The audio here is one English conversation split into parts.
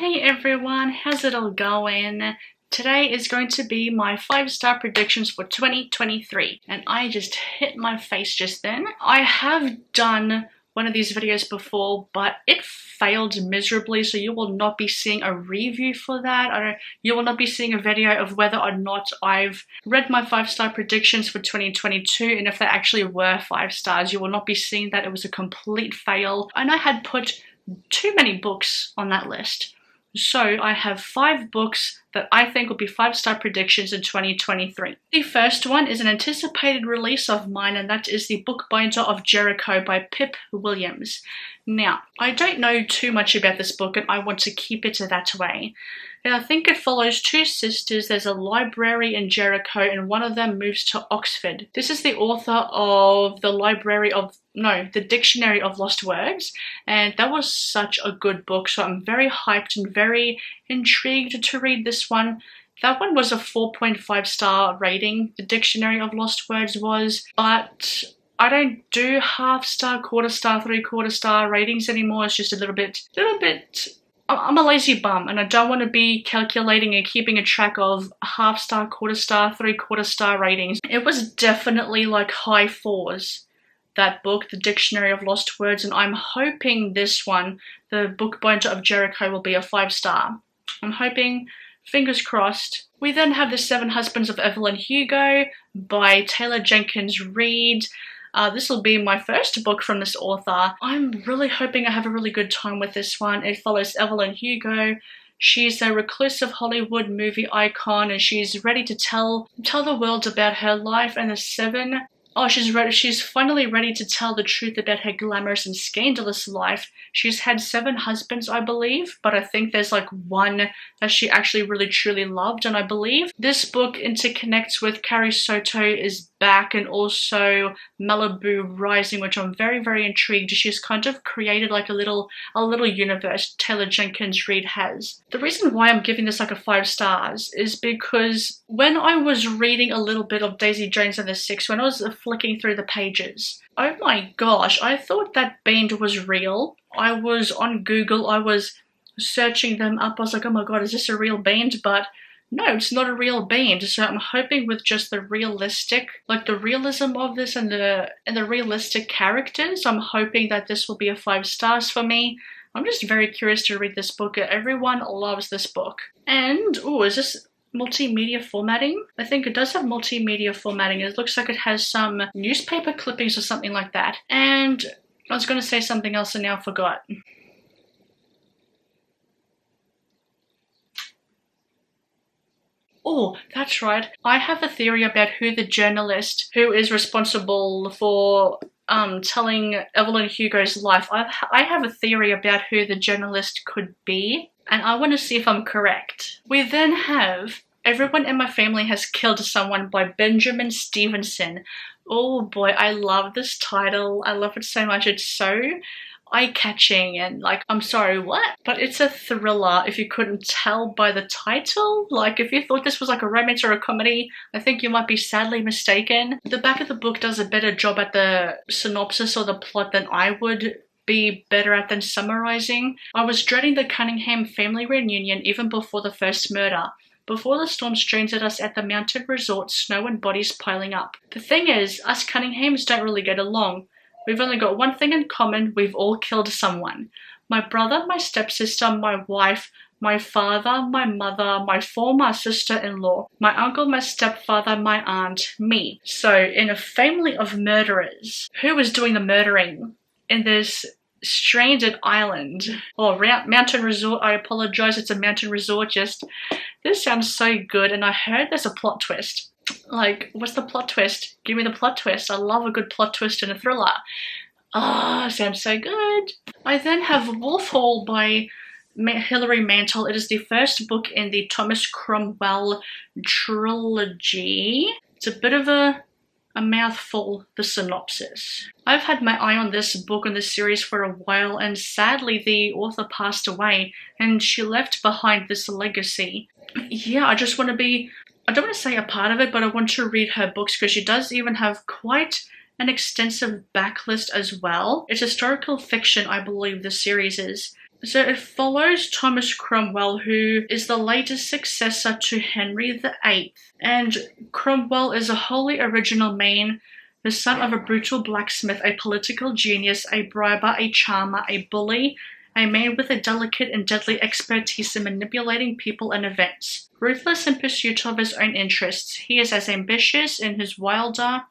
Hey everyone, how's it all going? Today is going to be my 5-star predictions for 2023, and I just hit my face just then. I have done one of these videos before, but it failed miserably, so you will not be seeing a review for that. You will not be seeing a video of whether or not I've read my 5-star predictions for 2022, and if they actually were 5 stars. You will not be seeing that. It was a complete fail, and I had put too many books on that list. So I have 5 books that I think will be 5-star predictions in 2023. The first one is an anticipated release of mine, and that is The Bookbinder of Jericho by Pip Williams. Now, I don't know too much about this book, and I want to keep it that way. And I think it follows 2 sisters. There's a library in Jericho, and one of them moves to Oxford. This is the author of the Dictionary of Lost Words, and that was such a good book, so I'm very hyped and very intrigued to read this one. That one was a 4.5 star rating, the Dictionary of Lost Words was, but I don't do half-star, quarter-star, three-quarter-star ratings anymore. It's just a little bit, I'm a lazy bum, and I don't want to be calculating and keeping a track of half-star, quarter-star, three-quarter-star ratings. It was definitely like high 4s, that book, The Dictionary of Lost Words, and I'm hoping this one, The Bookbinder of Jericho, will be a 5-star. I'm hoping, fingers crossed. We then have The 7 Husbands of Evelyn Hugo by Taylor Jenkins Reid. This will be my first book from this author. I'm really hoping I have a really good time with this one. It follows Evelyn Hugo. She's a reclusive Hollywood movie icon, and she's ready to tell the world about her life. And she's finally ready to tell the truth about her glamorous and scandalous life. She's had 7 husbands, I believe, but I think there's like one that she actually really truly loved, and I believe this book interconnects with Carrie Soto is Back and also Malibu Rising, which I'm very, very intrigued. She's kind of created like a little universe Taylor Jenkins Reid has. The reason why I'm giving this like a 5 stars is because when I was reading a little bit of Daisy Jones and the Six, when I was flicking through the pages, oh my gosh, I thought that band was real. I was on Google, I was searching them up, I was like, oh my god, is this a real band? But no, it's not a real band. So I'm hoping with just the realistic, like the realism of this and the realistic characters, I'm hoping that this will be a 5 stars for me. I'm just very curious to read this book. Everyone loves this book. And, is this multimedia formatting? I think it does have multimedia formatting. It looks like it has some newspaper clippings or something like that. And I was going to say something else and now I forgot. Oh, that's right. I have a theory about who the journalist who is responsible for telling Evelyn Hugo's life. I have a theory about who the journalist could be, and I want to see if I'm correct. We then have Everyone in My Family Has Killed Someone by Benjamin Stevenson. Oh boy, I love this title. I love it so much. It's so eye-catching and like, I'm sorry, what? But it's a thriller, if you couldn't tell by the title. Like, if you thought this was like a romance or a comedy, I think you might be sadly mistaken. The back of the book does a better job at the synopsis or the plot than I would be better at than summarizing. I was dreading the Cunningham family reunion even before the first murder. Before the storm strains at us at the mountain resort, snow and bodies piling up. The thing is, us Cunninghams don't really get along. We've only got one thing in common: we've all killed someone. My brother, my stepsister, my wife, my father, my mother, my former sister-in-law, my uncle, my stepfather, my aunt, me. So, in a family of murderers, who is doing the murdering in this stranded island? Or mountain resort, I apologize, it's a mountain resort. This sounds so good, and I heard there's a plot twist. Like, what's the plot twist? Give me the plot twist. I love a good plot twist in a thriller. Sounds so good. I then have Wolf Hall by Hilary Mantel. It is the first book in the Thomas Cromwell trilogy. It's a bit of a mouthful, the synopsis. I've had my eye on this book and this series for a while, and sadly the author passed away and she left behind this legacy. Yeah, I don't want to say a part of it, but I want to read her books because she does even have quite an extensive backlist as well. It's historical fiction, I believe the series is. So it follows Thomas Cromwell, who is the latest successor to Henry VIII. And Cromwell is a wholly original man, the son of a brutal blacksmith, a political genius, a briber, a charmer, a bully, a man with a delicate and deadly expertise in manipulating people and events. Ruthless in pursuit of his own interests, he is as ambitious in his wider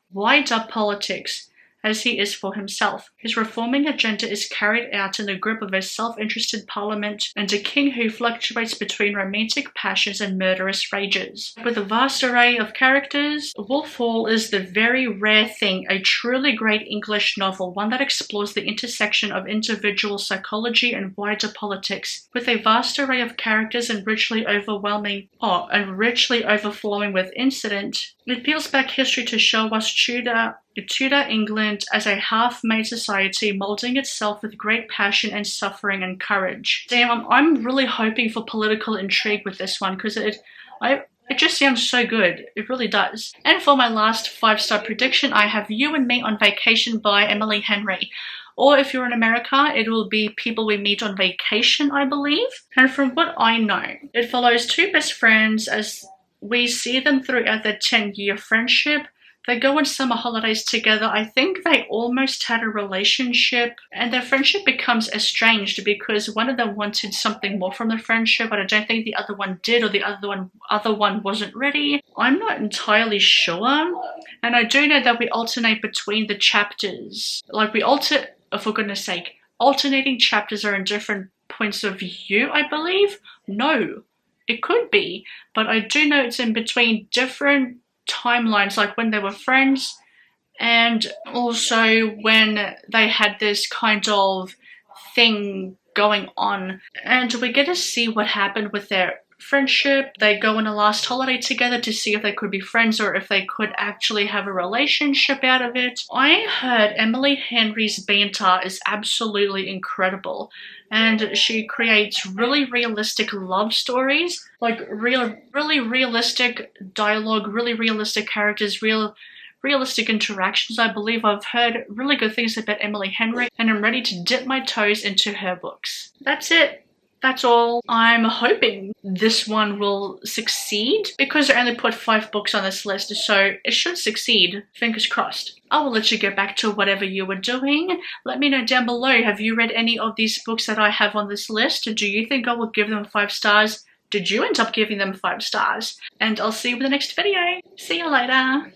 politics as he is for himself. His reforming agenda is carried out in the grip of a self-interested parliament and a king who fluctuates between romantic passions and murderous rages. With a vast array of characters, Wolf Hall is the very rare thing, a truly great English novel, one that explores the intersection of individual psychology and wider politics. With a vast array of characters and richly overflowing with incident, it peels back history to show us Tudor England as a half-made society molding itself with great passion and suffering and courage. Damn, I'm really hoping for political intrigue with this one because it just sounds so good. It really does. And for my last 5-star prediction, I have You and Me on Vacation by Emily Henry. Or if you're in America, it will be People We Meet on Vacation, I believe. And from what I know, it follows two best friends as we see them throughout their 10-year friendship. They go on summer holidays together. I think they almost had a relationship, and their friendship becomes estranged because one of them wanted something more from the friendship, but I don't think the other one did, or the other one wasn't ready. I'm not entirely sure, and I do know that we alternate between the chapters. Like for goodness sake, alternating chapters are in different points of view, I believe? No, it could be, but I do know it's in between different timelines, like when they were friends and also when they had this kind of thing going on. And we get to see what happened with their friendship. They go on a last holiday together to see if they could be friends or if they could actually have a relationship out of it. I heard Emily Henry's banter is absolutely incredible, and she creates really realistic love stories, like really realistic dialogue, really realistic characters, realistic interactions. I believe I've heard really good things about Emily Henry, and I'm ready to dip my toes into her books. That's it. That's all. I'm hoping this one will succeed because I only put 5 books on this list, so it should succeed. Fingers crossed. I will let you get back to whatever you were doing. Let me know down below, have you read any of these books that I have on this list? Do you think I will give them 5 stars? Did you end up giving them 5 stars? And I'll see you in the next video. See you later.